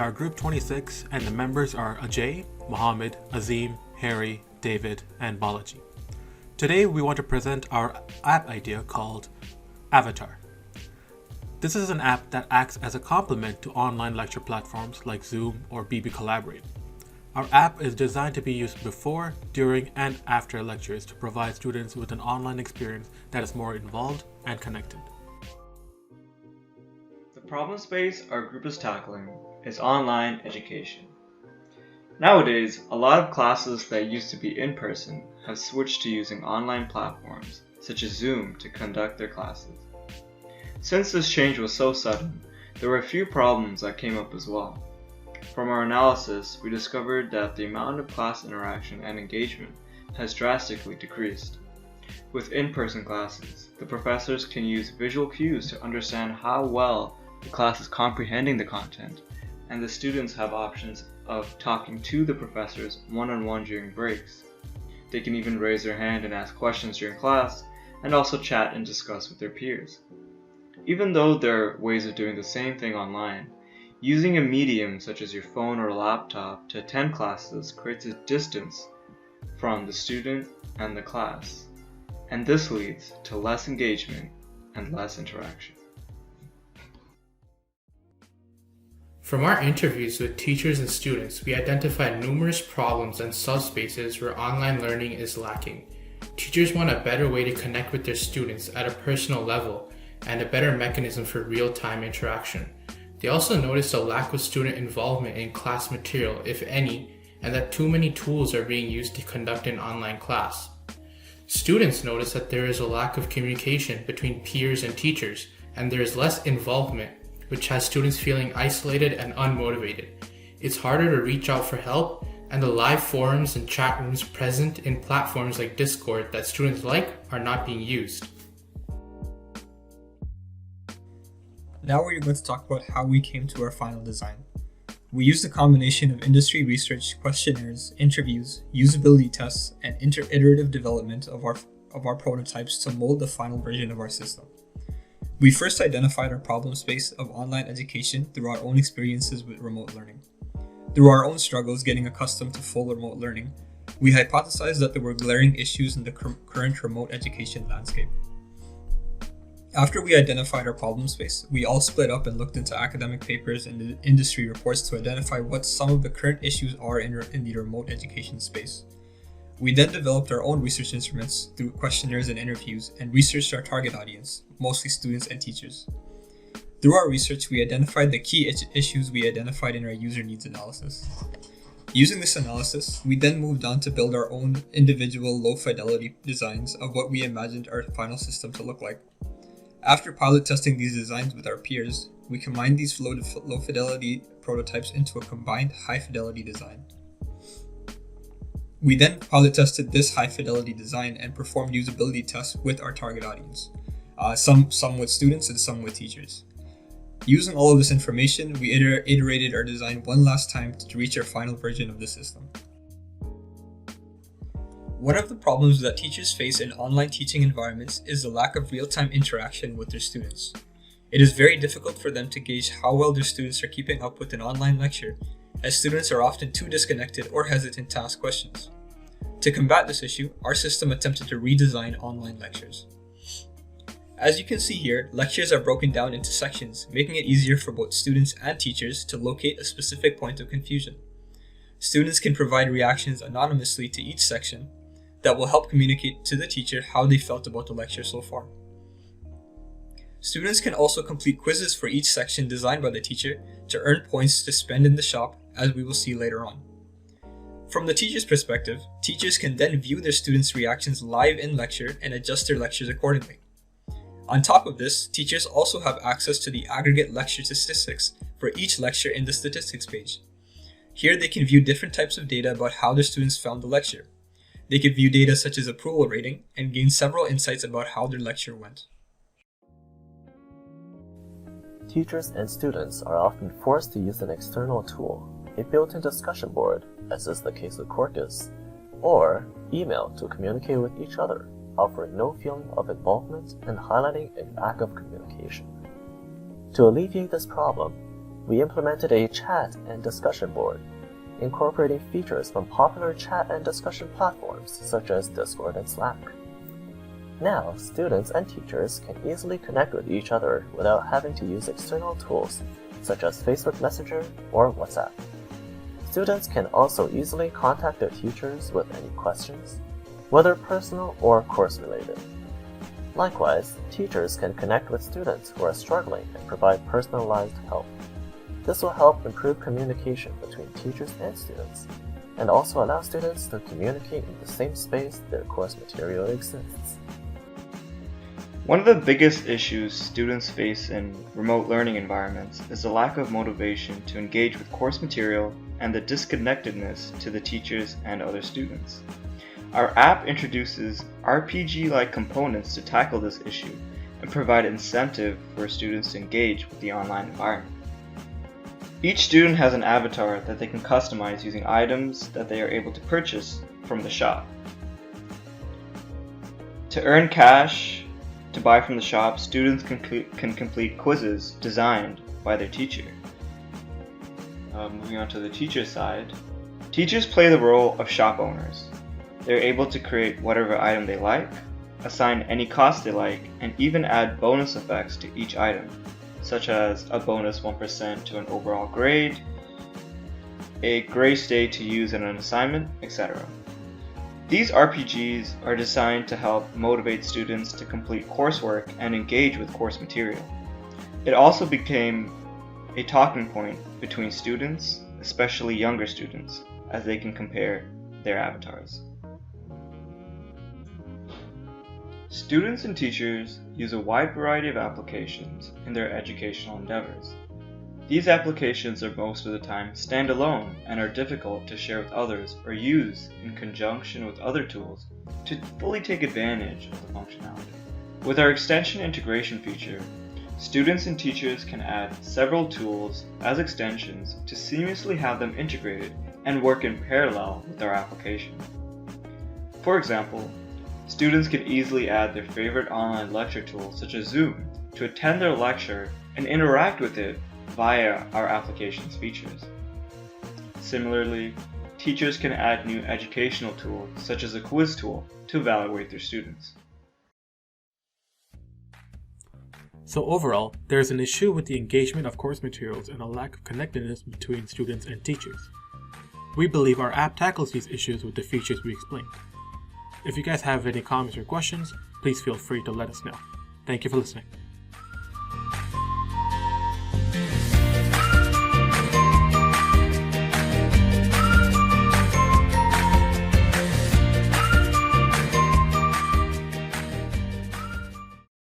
are Group 26 and the members are Ajay, Mohammed, Azim, Harri, David, and Balaji. Today we want to present our app idea called Avatar. This is an app that acts as a complement to online lecture platforms like Zoom or BB Collaborate. Our app is designed to be used before, during, and after lectures to provide students with an online experience that is more involved and connected. The problem space our group is tackling is online education. Nowadays, a lot of classes that used to be in person have switched to using online platforms such as Zoom to conduct their classes. Since this change was so sudden, there were a few problems that came up as well. From our analysis, we discovered that the amount of class interaction and engagement has drastically decreased. With in-person classes, the professors can use visual cues to understand how well the class is comprehending the content, and the students have options of talking to the professors one-on-one during breaks. They can even raise their hand and ask questions during class, and also chat and discuss with their peers. Even though there are ways of doing the same thing online, using a medium such as your phone or laptop to attend classes creates a distance from the student and the class, and this leads to less engagement and less interaction. From our interviews with teachers and students, we identified numerous problems and subspaces where online learning is lacking. Teachers want a better way to connect with their students at a personal level and a better mechanism for real-time interaction. They also noticed a lack of student involvement in class material, if any, and that too many tools are being used to conduct an online class. Students noticed that there is a lack of communication between peers and teachers, and there is less involvement, which has students feeling isolated and unmotivated. It's harder to reach out for help, and the live forums and chat rooms present in platforms like Discord that students like are not being used. Now we're going to talk about how we came to our final design. We used a combination of industry research, questionnaires, interviews, usability tests, and iterative development of our prototypes to mold the final version of our system. We first identified our problem space of online education through our own experiences with remote learning. Through our own struggles getting accustomed to full remote learning, we hypothesized that there were glaring issues in the current remote education landscape. After we identified our problem space, we all split up and looked into academic papers and industry reports to identify what some of the current issues are in the remote education space. We then developed our own research instruments through questionnaires and interviews and researched our target audience, mostly students and teachers. Through our research, we identified the key issues we identified in our user needs analysis. Using this analysis, we then moved on to build our own individual low-fidelity designs of what we imagined our final system to look like. After pilot testing these designs with our peers, we combined these low-fidelity prototypes into a combined high-fidelity design. We then pilot tested this high-fidelity design and performed usability tests with our target audience, some with students and some with teachers. Using all of this information, we iterated our design one last time to reach our final version of the system. One of the problems that teachers face in online teaching environments is the lack of real-time interaction with their students. It is very difficult for them to gauge how well their students are keeping up with an online lecture, as students are often too disconnected or hesitant to ask questions. To combat this issue, our system attempted to redesign online lectures. As you can see here, lectures are broken down into sections, making it easier for both students and teachers to locate a specific point of confusion. Students can provide reactions anonymously to each section that will help communicate to the teacher how they felt about the lecture so far. Students can also complete quizzes for each section designed by the teacher to earn points to spend in the shop, as we will see later on. From the teacher's perspective, teachers can then view their students' reactions live in lecture and adjust their lectures accordingly. On top of this, teachers also have access to the aggregate lecture statistics for each lecture in the statistics page. Here they can view different types of data about how their students found the lecture. They can view data such as approval rating and gain several insights about how their lecture went. Teachers and students are often forced to use an external tool, a built-in discussion board, as is the case with Quarkus, or email to communicate with each other, offering no feeling of involvement and highlighting a lack of communication. To alleviate this problem, we implemented a chat and discussion board, incorporating features from popular chat and discussion platforms such as Discord and Slack. Now, students and teachers can easily connect with each other without having to use external tools such as Facebook Messenger or WhatsApp. Students can also easily contact their teachers with any questions, whether personal or course-related. Likewise, teachers can connect with students who are struggling and provide personalized help. This will help improve communication between teachers and students, and also allow students to communicate in the same space their course material exists. One of the biggest issues students face in remote learning environments is the lack of motivation to engage with course material and the disconnectedness to the teachers and other students. Our app introduces RPG-like components to tackle this issue and provide incentive for students to engage with the online environment. Each student has an avatar that they can customize using items that they are able to purchase from the shop. To earn cash to buy from the shop, students can complete quizzes designed by their teacher. Moving on to the teacher side, teachers play the role of shop owners. They're able to create whatever item they like, assign any cost they like, and even add bonus effects to each item, such as a bonus 1% to an overall grade, a grace day to use in an assignment, etc. These RPGs are designed to help motivate students to complete coursework and engage with course material. It also became a talking point between students, especially younger students, as they can compare their avatars. Students and teachers use a wide variety of applications in their educational endeavors. These applications are most of the time standalone and are difficult to share with others or use in conjunction with other tools to fully take advantage of the functionality. With our extension integration feature, students and teachers can add several tools as extensions to seamlessly have them integrated and work in parallel with our application. For example, students can easily add their favorite online lecture tool such as Zoom to attend their lecture and interact with it via our application's features. Similarly, teachers can add new educational tools such as a quiz tool to evaluate their students. So overall, there is an issue with the engagement of course materials and a lack of connectedness between students and teachers. We believe our app tackles these issues with the features we explained. If you guys have any comments or questions, please feel free to let us know. Thank you for listening.